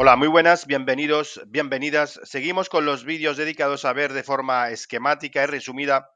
Hola, muy buenas, bienvenidos, bienvenidas. Seguimos con los vídeos dedicados a ver de forma esquemática y resumida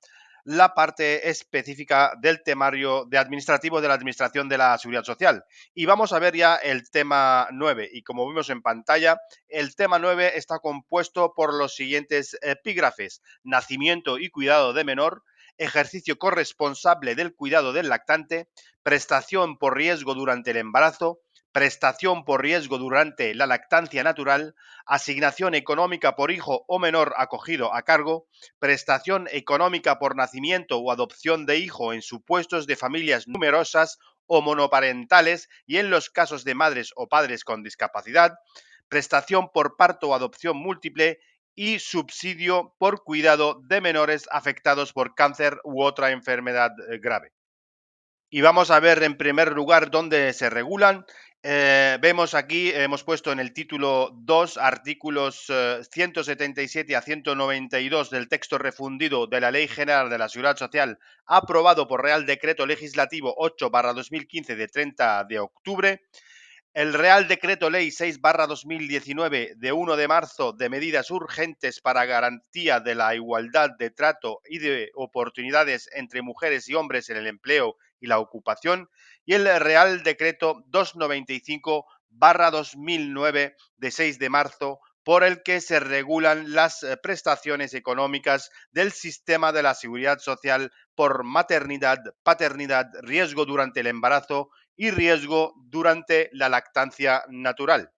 la parte específica del temario de administrativo de la Administración de la Seguridad Social. Y vamos a ver ya el tema 9. Y como vemos en pantalla, el tema 9 está compuesto por los siguientes epígrafes: nacimiento y cuidado de menor, ejercicio corresponsable del cuidado del lactante, prestación por riesgo durante el embarazo, prestación por riesgo durante la lactancia natural, asignación económica por hijo o menor acogido a cargo, prestación económica por nacimiento o adopción de hijo en supuestos de familias numerosas o monoparentales y en los casos de madres o padres con discapacidad, prestación por parto o adopción múltiple y subsidio por cuidado de menores afectados por cáncer u otra enfermedad grave. Y vamos a ver en primer lugar dónde se regulan. Vemos aquí, hemos puesto en el título 2 artículos 177 a 192 del texto refundido de la Ley General de la Seguridad Social, aprobado por Real Decreto Legislativo 8/2015 de 30 de octubre. El Real Decreto Ley 6/2019 de 1 de marzo de medidas urgentes para garantía de la igualdad de trato y de oportunidades entre mujeres y hombres en el empleo y la ocupación, y el Real Decreto 295/2009 de 6 de marzo por el que se regulan las prestaciones económicas del sistema de la seguridad social por maternidad, paternidad, riesgo durante el embarazo y riesgo durante la lactancia natural.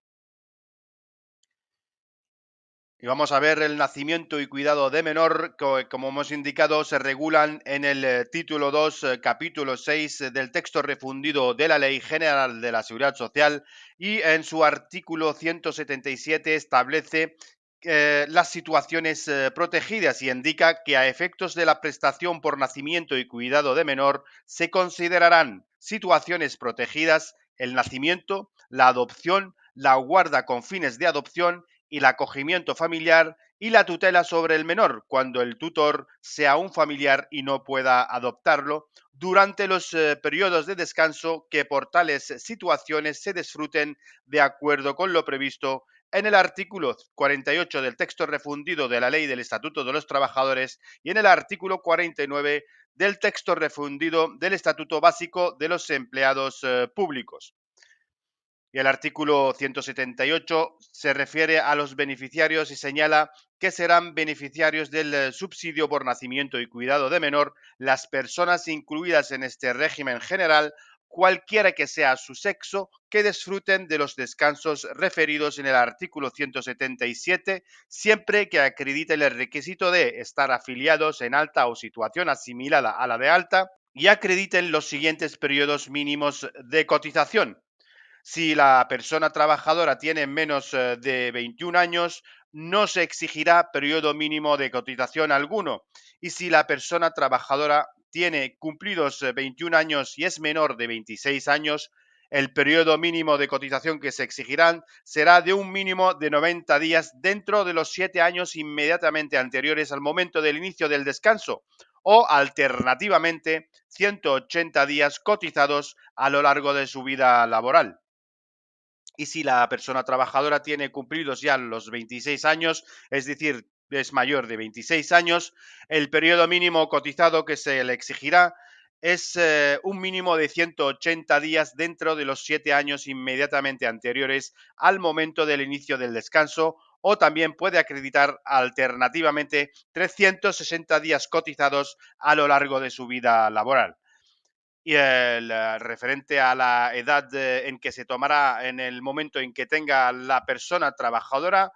Y vamos a ver el nacimiento y cuidado de menor, como hemos indicado, se regulan en el título 2, capítulo 6 del texto refundido de la Ley General de la Seguridad Social, y en su artículo 177 establece las situaciones protegidas y indica que a efectos de la prestación por nacimiento y cuidado de menor se considerarán situaciones protegidas el nacimiento, la adopción, la guarda con fines de adopción y el acogimiento familiar y la tutela sobre el menor cuando el tutor sea un familiar y no pueda adoptarlo durante los periodos de descanso que por tales situaciones se disfruten de acuerdo con lo previsto en el artículo 48 del texto refundido de la Ley del Estatuto de los Trabajadores y en el artículo 49 del texto refundido del Estatuto Básico de los Empleados Públicos. Y el artículo 178 se refiere a los beneficiarios y señala que serán beneficiarios del subsidio por nacimiento y cuidado de menor las personas incluidas en este régimen general, cualquiera que sea su sexo, que disfruten de los descansos referidos en el artículo 177, siempre que acrediten el requisito de estar afiliados en alta o situación asimilada a la de alta y acrediten los siguientes periodos mínimos de cotización. Si la persona trabajadora tiene menos de 21 años, no se exigirá periodo mínimo de cotización alguno. Y si la persona trabajadora tiene cumplidos 21 años y es menor de 26 años, el periodo mínimo de cotización que se exigirán será de un mínimo de 90 días dentro de los 7 años inmediatamente anteriores al momento del inicio del descanso, o alternativamente 180 días cotizados a lo largo de su vida laboral. Y si la persona trabajadora tiene cumplidos ya los 26 años, es decir, es mayor de 26 años, el periodo mínimo cotizado que se le exigirá es un mínimo de 180 días dentro de los 7 años inmediatamente anteriores al momento del inicio del descanso, o también puede acreditar alternativamente 360 días cotizados a lo largo de su vida laboral. Y el referente a la edad en que se tomará en el momento en que tenga la persona trabajadora,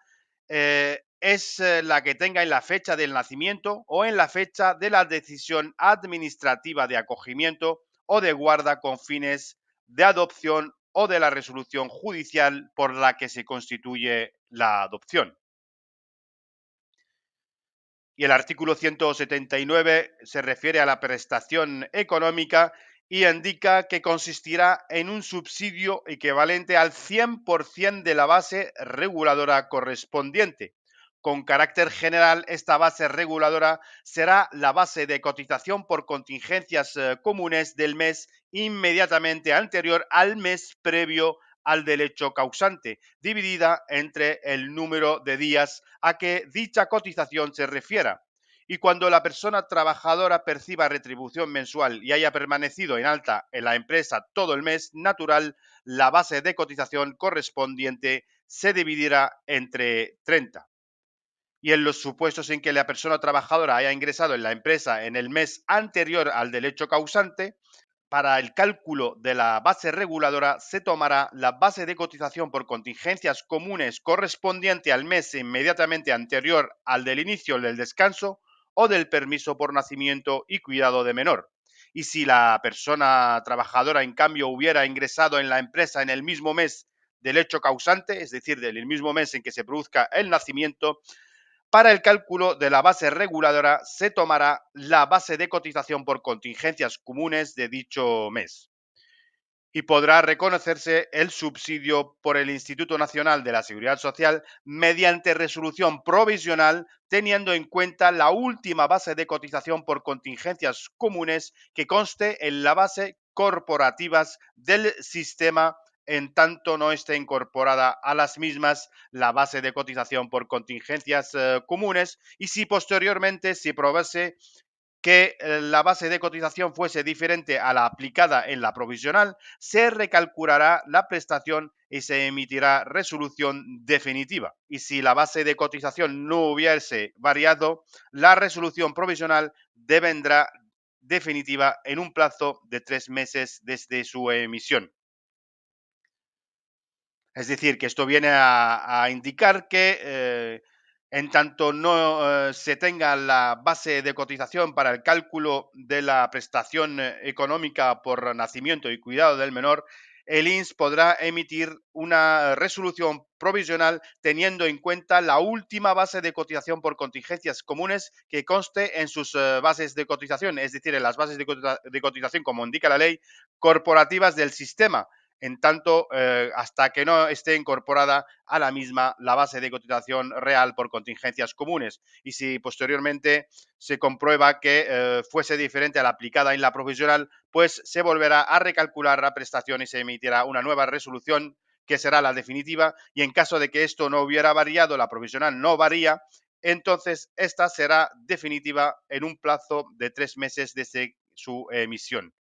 es la que tenga en la fecha del nacimiento o en la fecha de la decisión administrativa de acogimiento o de guarda con fines de adopción o de la resolución judicial por la que se constituye la adopción. Y el artículo 179 se refiere a la prestación económica y indica que consistirá en un subsidio equivalente al 100% de la base reguladora correspondiente. Con carácter general, esta base reguladora será la base de cotización por contingencias comunes del mes inmediatamente anterior al mes previo al del hecho causante, dividida entre el número de días a que dicha cotización se refiera. Y cuando la persona trabajadora perciba retribución mensual y haya permanecido en alta en la empresa todo el mes natural, la base de cotización correspondiente se dividirá entre 30. Y en los supuestos en que la persona trabajadora haya ingresado en la empresa en el mes anterior al del hecho causante, para el cálculo de la base reguladora se tomará la base de cotización por contingencias comunes correspondiente al mes inmediatamente anterior al del inicio del descanso o del permiso por nacimiento y cuidado de menor. Y si la persona trabajadora, en cambio, hubiera ingresado en la empresa en el mismo mes del hecho causante, es decir, del mismo mes en que se produzca el nacimiento, para el cálculo de la base reguladora se tomará la base de cotización por contingencias comunes de dicho mes y podrá reconocerse el subsidio por el Instituto Nacional de la Seguridad Social mediante resolución provisional, teniendo en cuenta la última base de cotización por contingencias comunes que conste en la base corporativas del sistema, en tanto no esté incorporada a las mismas la base de cotización por contingencias comunes, y si posteriormente se probase que la base de cotización fuese diferente a la aplicada en la provisional, se recalculará la prestación y se emitirá resolución definitiva. Y si la base de cotización no hubiese variado, la resolución provisional devendrá definitiva en un plazo de 3 meses desde su emisión. Es decir, que esto viene a indicar que en tanto no se tenga la base de cotización para el cálculo de la prestación económica por nacimiento y cuidado del menor, el INS podrá emitir una resolución provisional teniendo en cuenta la última base de cotización por contingencias comunes que conste en sus bases de cotización, es decir, en las bases de cotización, como indica la ley, corporativas del sistema, en tanto hasta que no esté incorporada a la misma la base de cotización real por contingencias comunes. Y si posteriormente se comprueba que fuese diferente a la aplicada en la provisional, pues se volverá a recalcular la prestación y se emitirá una nueva resolución que será la definitiva, y en caso de que esto no hubiera variado, la provisional no varía, entonces esta será definitiva en un plazo de 3 meses desde su emisión.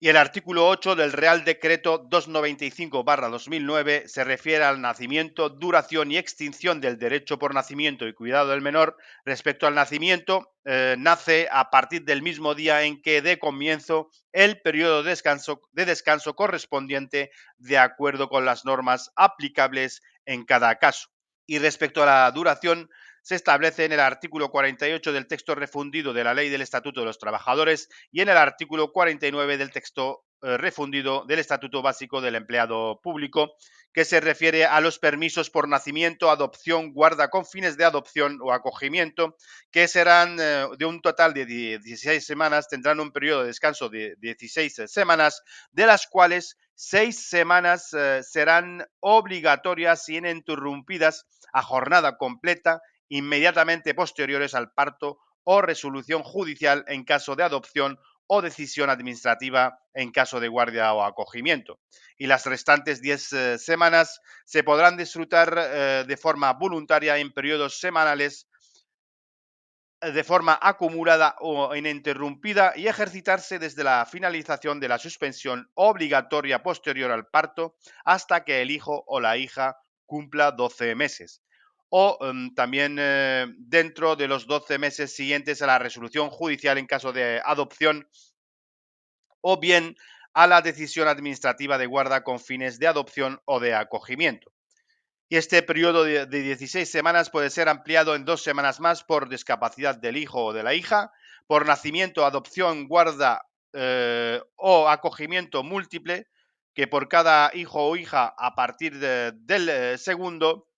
Y el artículo 8 del Real Decreto 295/2009 se refiere al nacimiento, duración y extinción del derecho por nacimiento y cuidado del menor. Respecto al nacimiento, nace a partir del mismo día en que dé comienzo el periodo de descanso correspondiente, de acuerdo con las normas aplicables en cada caso. Y respecto a la duración, se establece en el artículo 48 del texto refundido de la Ley del Estatuto de los Trabajadores y en el artículo 49 del texto refundido del Estatuto Básico del Empleado Público, que se refiere a los permisos por nacimiento, adopción, guarda con fines de adopción o acogimiento, que serán de un total de 16 semanas, tendrán un periodo de descanso de 16 semanas, de las cuales 6 semanas serán obligatorias y ininterrumpidas a jornada completa inmediatamente posteriores al parto o resolución judicial en caso de adopción o decisión administrativa en caso de guardia o acogimiento. Y las restantes 10 semanas se podrán disfrutar de forma voluntaria en periodos semanales de forma acumulada o ininterrumpida y ejercitarse desde la finalización de la suspensión obligatoria posterior al parto hasta que el hijo o la hija cumpla 12 meses. O también dentro de los 12 meses siguientes a la resolución judicial en caso de adopción, o bien a la decisión administrativa de guarda con fines de adopción o de acogimiento. Y este periodo de 16 semanas puede ser ampliado en 2 semanas más por discapacidad del hijo o de la hija, por nacimiento, adopción, guarda o acogimiento múltiple, que por cada hijo o hija a partir del segundo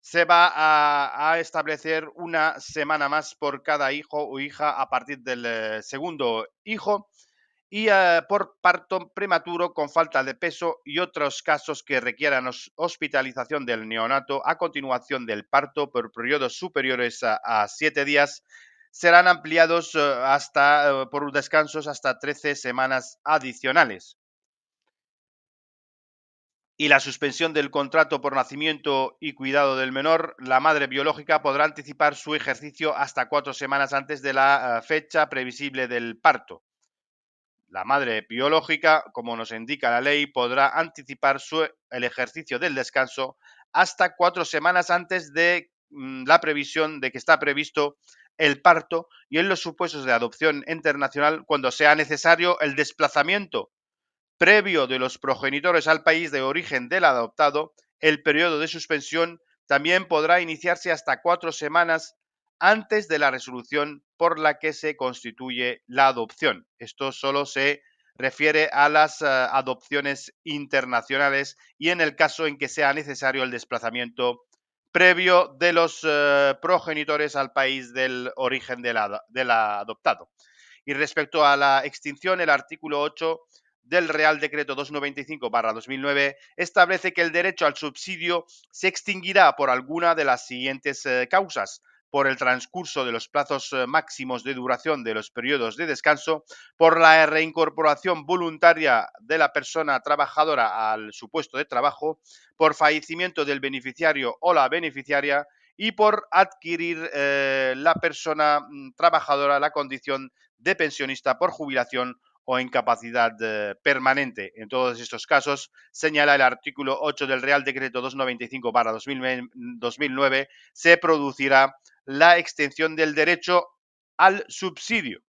se va a establecer una semana más por cada hijo o hija a partir del segundo hijo, y por parto prematuro con falta de peso y otros casos que requieran hospitalización del neonato a continuación del parto por periodos superiores a 7 días, serán ampliados por descansos hasta 13 semanas adicionales. Y la suspensión del contrato por nacimiento y cuidado del menor, la madre biológica podrá anticipar su ejercicio hasta 4 semanas antes de la fecha previsible del parto. La madre biológica, como nos indica la ley, podrá anticipar el ejercicio del descanso hasta 4 semanas antes de la previsión de que está previsto el parto y en los supuestos de adopción internacional cuando sea necesario el desplazamiento previo de los progenitores al país de origen del adoptado. El periodo de suspensión también podrá iniciarse hasta 4 semanas antes de la resolución por la que se constituye la adopción. Esto solo se refiere a las adopciones internacionales y en el caso en que sea necesario el desplazamiento previo de los progenitores al país del origen del adoptado. Y respecto a la extinción, el artículo 8 del Real Decreto 295/2009 establece que el derecho al subsidio se extinguirá por alguna de las siguientes causas: por el transcurso de los plazos máximos de duración de los periodos de descanso, por la reincorporación voluntaria de la persona trabajadora al su puesto de trabajo, por fallecimiento del beneficiario o la beneficiaria y por adquirir la persona trabajadora la condición de pensionista por jubilación o incapacidad permanente. En todos estos casos, señala el artículo 8 del Real Decreto 295/2009, se producirá la extensión del derecho al subsidio.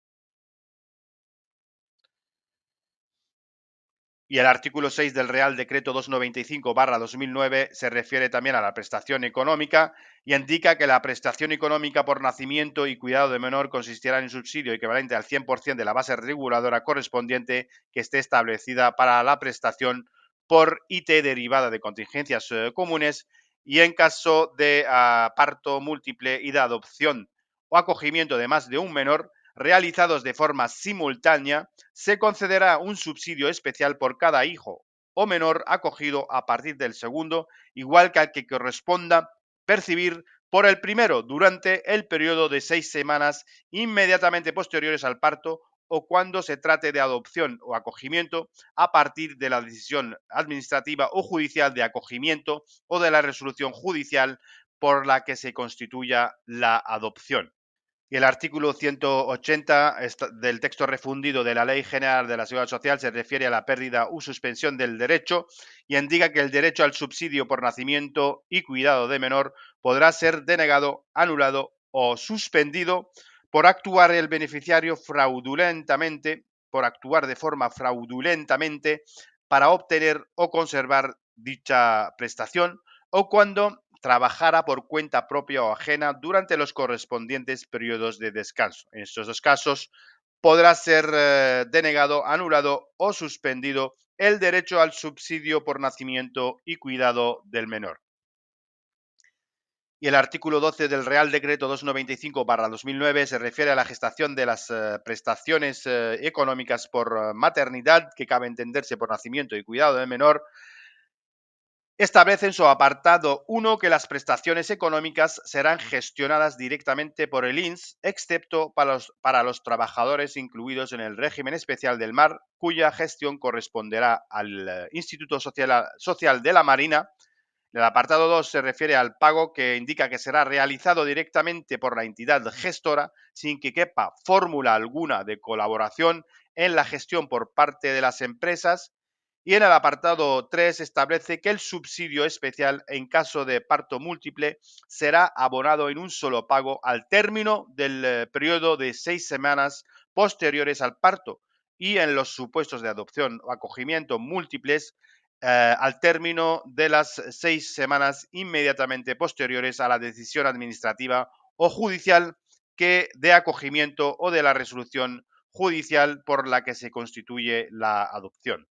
Y el artículo 6 del Real Decreto 295/2009 se refiere también a la prestación económica y indica que la prestación económica por nacimiento y cuidado de menor consistirá en un subsidio equivalente al 100% de la base reguladora correspondiente que esté establecida para la prestación por IT derivada de contingencias comunes y en caso de parto múltiple y de adopción o acogimiento de más de un menor realizados de forma simultánea, se concederá un subsidio especial por cada hijo o menor acogido a partir del segundo, igual que al que corresponda percibir por el primero durante el periodo de 6 semanas inmediatamente posteriores al parto o cuando se trate de adopción o acogimiento a partir de la decisión administrativa o judicial de acogimiento o de la resolución judicial por la que se constituya la adopción. Y el artículo 180 del texto refundido de la Ley General de la Seguridad Social se refiere a la pérdida u suspensión del derecho y indica que el derecho al subsidio por nacimiento y cuidado de menor podrá ser denegado, anulado o suspendido por actuar el beneficiario fraudulentamente, por actuar de forma fraudulentamente para obtener o conservar dicha prestación o cuando trabajara por cuenta propia o ajena durante los correspondientes periodos de descanso. En estos dos casos podrá ser denegado, anulado o suspendido el derecho al subsidio por nacimiento y cuidado del menor. Y el artículo 12 del Real Decreto 295/2009 se refiere a la gestación de las prestaciones económicas por maternidad, que cabe entenderse por nacimiento y cuidado del menor. Establece en su apartado 1 que las prestaciones económicas serán gestionadas directamente por el INS, excepto para los trabajadores incluidos en el régimen especial del mar, cuya gestión corresponderá al Instituto Social de la Marina. El apartado 2 se refiere al pago, que indica que será realizado directamente por la entidad gestora sin que quepa fórmula alguna de colaboración en la gestión por parte de las empresas. Y en el apartado 3 establece que el subsidio especial en caso de parto múltiple será abonado en un solo pago al término del periodo de 6 semanas posteriores al parto y en los supuestos de adopción o acogimiento múltiples al término de las 6 semanas inmediatamente posteriores a la decisión administrativa o judicial que de acogimiento o de la resolución judicial por la que se constituye la adopción.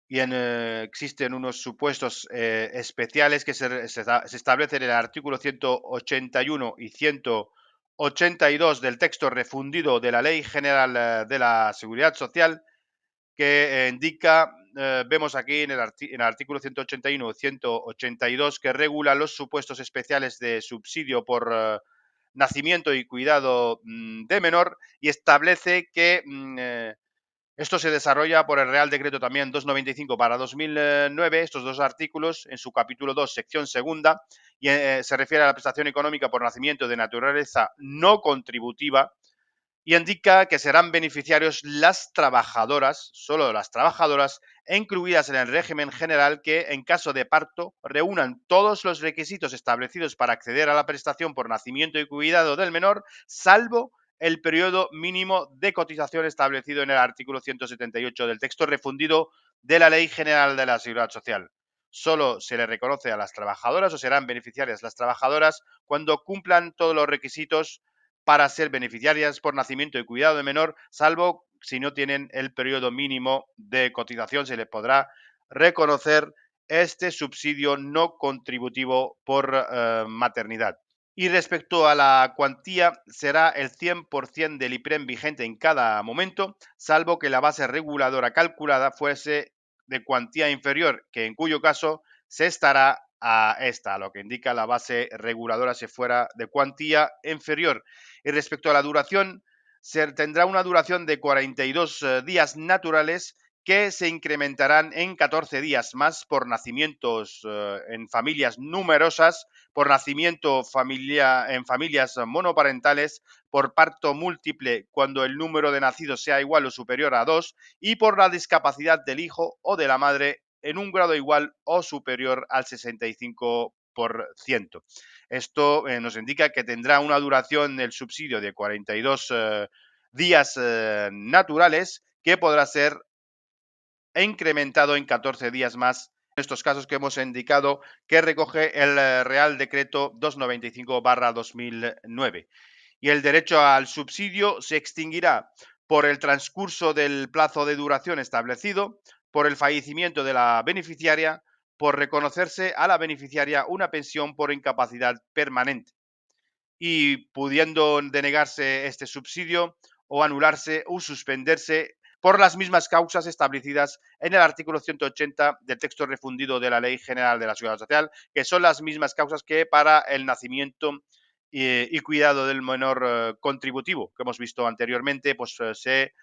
Y existen unos supuestos especiales que se establecen en el artículo 181 y 182 del texto refundido de la Ley General de la Seguridad Social, que indica vemos aquí en el artículo 181 y 182 que regula los supuestos especiales de subsidio por nacimiento y cuidado de menor y establece que esto se desarrolla por el Real Decreto también 295/2009, estos dos artículos, en su capítulo 2, sección segunda, y se refiere a la prestación económica por nacimiento de naturaleza no contributiva, y indica que serán beneficiarios las trabajadoras, solo las trabajadoras, incluidas en el régimen general que, en caso de parto, reúnan todos los requisitos establecidos para acceder a la prestación por nacimiento y cuidado del menor, salvo el periodo mínimo de cotización establecido en el artículo 178 del texto refundido de la Ley General de la Seguridad Social. Solo se le reconoce a las trabajadoras o serán beneficiarias las trabajadoras cuando cumplan todos los requisitos para ser beneficiarias por nacimiento y cuidado de menor, salvo si no tienen el periodo mínimo de cotización, se les podrá reconocer este subsidio no contributivo por maternidad. Y respecto a la cuantía, será el 100% del IPREM vigente en cada momento, salvo que la base reguladora calculada fuese de cuantía inferior, que en cuyo caso se estará a esta, lo que indica la base reguladora si fuera de cuantía inferior. Y respecto a la duración, tendrá una duración de 42 días naturales que se incrementarán en 14 días más por nacimientos en familias numerosas, por nacimiento en familias monoparentales, por parto múltiple cuando el número de nacidos sea igual o superior a 2 y por la discapacidad del hijo o de la madre en un grado igual o superior al 65%. Esto nos indica que tendrá una duración del subsidio de 42 días naturales que podrá ser incrementado en 14 días más en estos casos que hemos indicado que recoge el Real Decreto 295/2009. Y el derecho al subsidio se extinguirá por el transcurso del plazo de duración establecido, por el fallecimiento de la beneficiaria, por reconocerse a la beneficiaria una pensión por incapacidad permanente y pudiendo denegarse este subsidio o anularse o suspenderse por las mismas causas establecidas en el artículo 180 del texto refundido de la Ley General de la Seguridad Social, que son las mismas causas que para el nacimiento y cuidado del menor contributivo que hemos visto anteriormente, pues se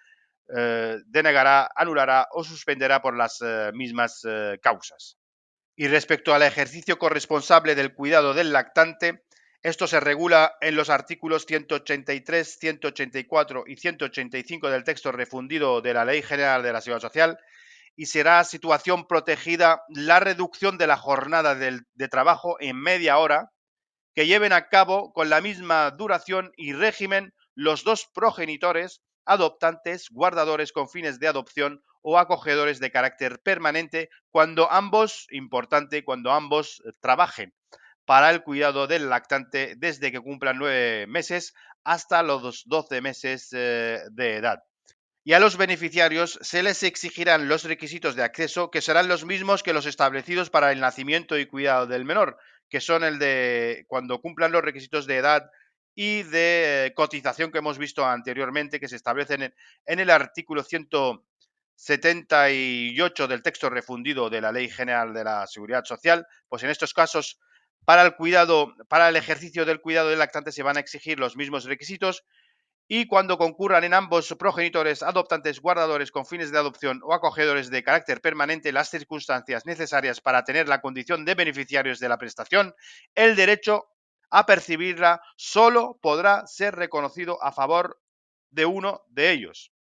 denegará, anulará o suspenderá por las mismas causas. Y respecto al ejercicio corresponsable del cuidado del lactante, esto se regula en los artículos 183, 184 y 185 del texto refundido de la Ley General de la Seguridad Social y será situación protegida la reducción de la jornada de trabajo en media hora que lleven a cabo con la misma duración y régimen los dos progenitores, adoptantes, guardadores con fines de adopción o acogedores de carácter permanente cuando ambos, importante, cuando ambos trabajen para el cuidado del lactante desde que cumplan 9 meses hasta los 12 meses de edad. Y a los beneficiarios se les exigirán los requisitos de acceso que serán los mismos que los establecidos para el nacimiento y cuidado del menor, que son el de cuando cumplan los requisitos de edad y de cotización que hemos visto anteriormente, que se establecen en el artículo 178 del texto refundido de la Ley General de la Seguridad Social. Pues en estos casos, para el cuidado, para el ejercicio del cuidado del lactante se van a exigir los mismos requisitos y cuando concurran en ambos progenitores, adoptantes, guardadores con fines de adopción o acogedores de carácter permanente las circunstancias necesarias para tener la condición de beneficiarios de la prestación, el derecho a percibirla solo podrá ser reconocido a favor de uno de ellos.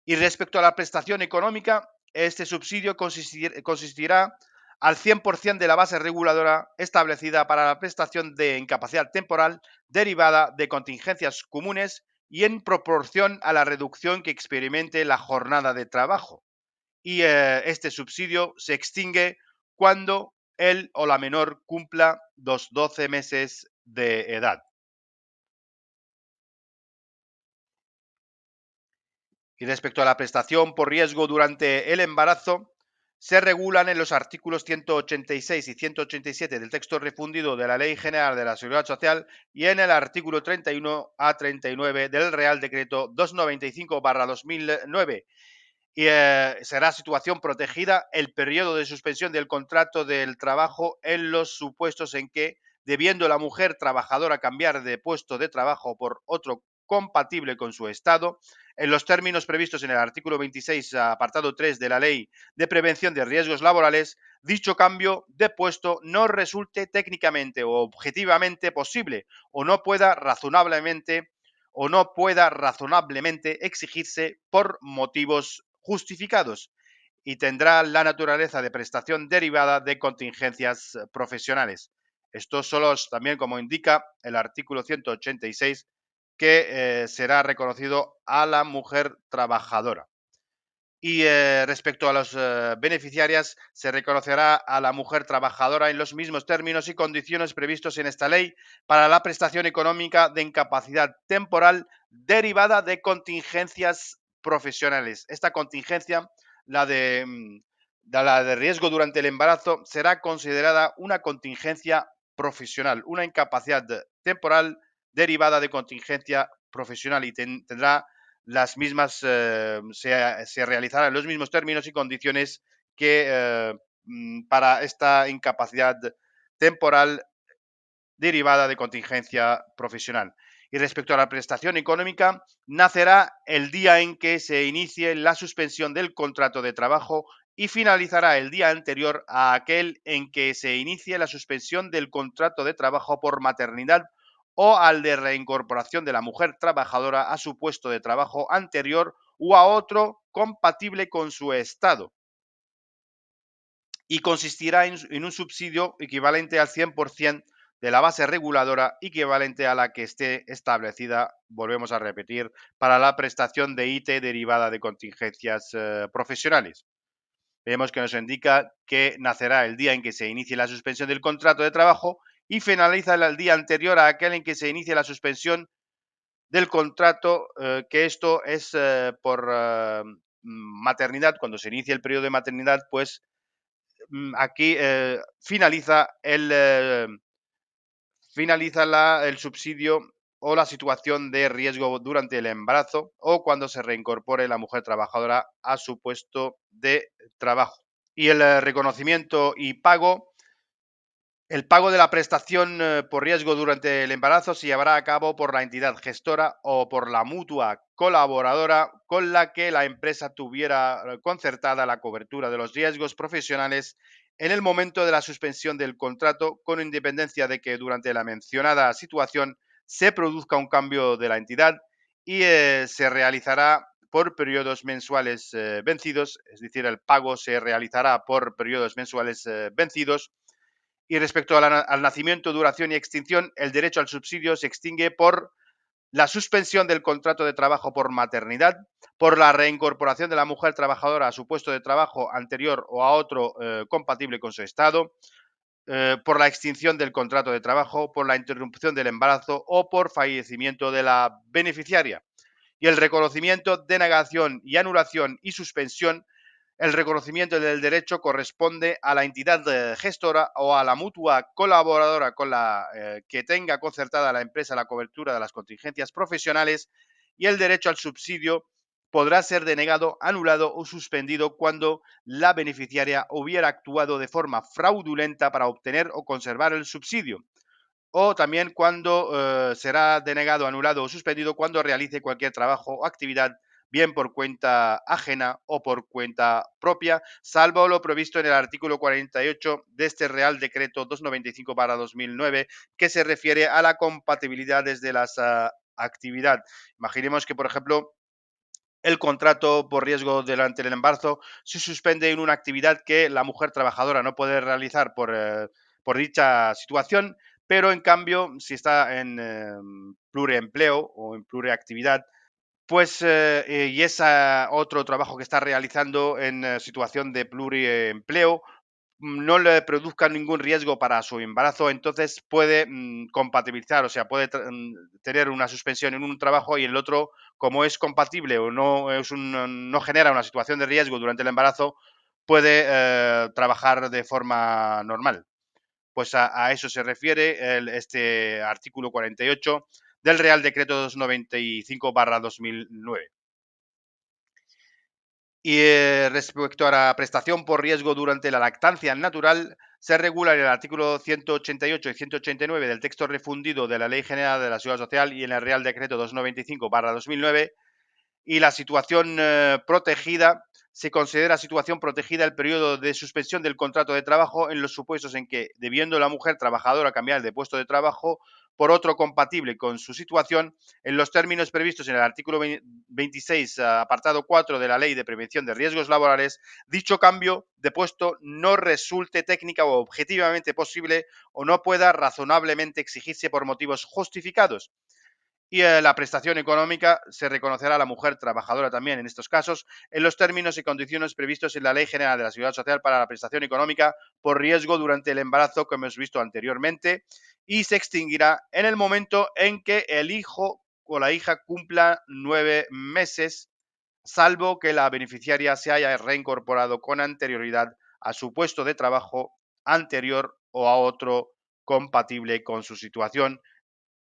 Y respecto a la prestación económica, este subsidio consistirá al 100% de la base reguladora establecida para la prestación de incapacidad temporal derivada de contingencias comunes y en proporción a la reducción que experimente la jornada de trabajo. Y este subsidio se extingue cuando él o la menor cumpla los 12 meses de edad. Y respecto a la prestación por riesgo durante el embarazo, se regulan en los artículos 186 y 187 del texto refundido de la Ley General de la Seguridad Social y en el artículo 31 a 39 del Real Decreto 295/2009 y será situación protegida el periodo de suspensión del contrato del trabajo en los supuestos en que, debiendo la mujer trabajadora cambiar de puesto de trabajo por otro compatible con su estado, en los términos previstos en el artículo 26, apartado 3 de la Ley de Prevención de Riesgos Laborales, dicho cambio de puesto no resulte técnicamente o objetivamente posible o no pueda razonablemente exigirse por motivos justificados y tendrá la naturaleza de prestación derivada de contingencias profesionales. Esto solo es también, como indica el artículo 186, que será reconocido a la mujer trabajadora. Y respecto a las beneficiarias, se reconocerá a la mujer trabajadora en los mismos términos y condiciones previstos en esta ley para la prestación económica de incapacidad temporal derivada de contingencias profesionales. Esta contingencia, la de, la de riesgo durante el embarazo, será considerada una contingencia profesional, una incapacidad temporal derivada de contingencia profesional y tendrá las mismas, se realizarán en los mismos términos y condiciones que para esta incapacidad temporal derivada de contingencia profesional. Y respecto a la prestación económica, nacerá el día en que se inicie la suspensión del contrato de trabajo y finalizará el día anterior a aquel en que se inicie la suspensión del contrato de trabajo por maternidad o al de reincorporación de la mujer trabajadora a su puesto de trabajo anterior o a otro compatible con su estado, y consistirá en un subsidio equivalente al 100% de la base reguladora, equivalente a la que esté establecida, volvemos a repetir, para la prestación de IT derivada de contingencias profesionales. Vemos que nos indica que nacerá el día en que se inicie la suspensión del contrato de trabajo y finaliza el día anterior a aquel en que se inicie la suspensión del contrato, que esto es por maternidad. Cuando se inicie el periodo de maternidad, pues aquí finaliza el subsidio o la situación de riesgo durante el embarazo o cuando se reincorpore la mujer trabajadora a su puesto de trabajo. Y el reconocimiento y pago. El pago de la prestación por riesgo durante el embarazo se llevará a cabo por la entidad gestora o por la mutua colaboradora con la que la empresa tuviera concertada la cobertura de los riesgos profesionales en el momento de la suspensión del contrato, con independencia de que durante la mencionada situación se produzca un cambio de la entidad, y se realizará por periodos mensuales vencidos, es decir, el pago se realizará por periodos mensuales vencidos. Y respecto al nacimiento, duración y extinción, el derecho al subsidio se extingue por la suspensión del contrato de trabajo por maternidad, por la reincorporación de la mujer trabajadora a su puesto de trabajo anterior o a otro compatible con su estado, por la extinción del contrato de trabajo, por la interrupción del embarazo o por fallecimiento de la beneficiaria. Y el reconocimiento, denegación y anulación y suspensión. El reconocimiento del derecho corresponde a la entidad gestora o a la mutua colaboradora con la que tenga concertada la empresa la cobertura de las contingencias profesionales, y el derecho al subsidio podrá ser denegado, anulado o suspendido cuando la beneficiaria hubiera actuado de forma fraudulenta para obtener o conservar el subsidio, o también cuando será denegado, anulado o suspendido cuando realice cualquier trabajo o actividad, bien por cuenta ajena o por cuenta propia, salvo lo previsto en el artículo 48 de este Real Decreto 295/2009, que se refiere a la compatibilidad desde las actividad. Imaginemos que, por ejemplo, el contrato por riesgo durante el embarazo se suspende en una actividad que la mujer trabajadora no puede realizar por dicha situación, pero en cambio, si está en pluriempleo o en pluriactividad, pues y es otro trabajo que está realizando en situación de pluriempleo, no le produzca ningún riesgo para su embarazo, entonces puede compatibilizar, o sea, puede tener una suspensión en un trabajo y el otro, como es compatible o no, no genera una situación de riesgo durante el embarazo, puede trabajar de forma normal. Pues a eso se refiere este artículo 48 del Real Decreto 295/2009. Y respecto a la prestación por riesgo durante la lactancia natural, se regula en el artículo 188 y 189 del texto refundido de la Ley General de la Seguridad Social y en el Real Decreto 295/2009, y la situación protegida se considera situación protegida el periodo de suspensión del contrato de trabajo en los supuestos en que, debiendo la mujer trabajadora cambiar de puesto de trabajo por otro compatible con su situación, en los términos previstos en el artículo 26, apartado 4 de la Ley de Prevención de Riesgos Laborales, dicho cambio de puesto no resulte técnica o objetivamente posible o no pueda razonablemente exigirse por motivos justificados. Y la prestación económica se reconocerá a la mujer trabajadora también en estos casos en los términos y condiciones previstos en la Ley General de la Seguridad Social para la prestación económica por riesgo durante el embarazo, que hemos visto anteriormente, y se extinguirá en el momento en que el hijo o la hija cumpla 9 meses, salvo que la beneficiaria se haya reincorporado con anterioridad a su puesto de trabajo anterior o a otro compatible con su situación,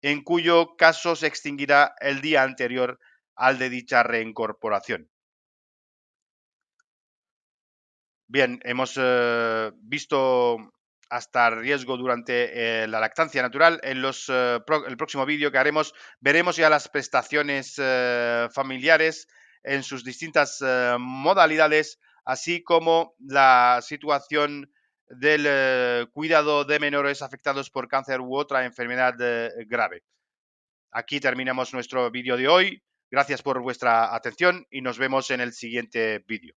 en cuyo caso se extinguirá el día anterior al de dicha reincorporación. Bien, hemos visto hasta riesgo durante la lactancia natural. En el próximo vídeo que haremos veremos ya las prestaciones familiares en sus distintas modalidades, así como la situación del cuidado de menores afectados por cáncer u otra enfermedad grave. Aquí terminamos nuestro vídeo de hoy. Gracias por vuestra atención y nos vemos en el siguiente vídeo.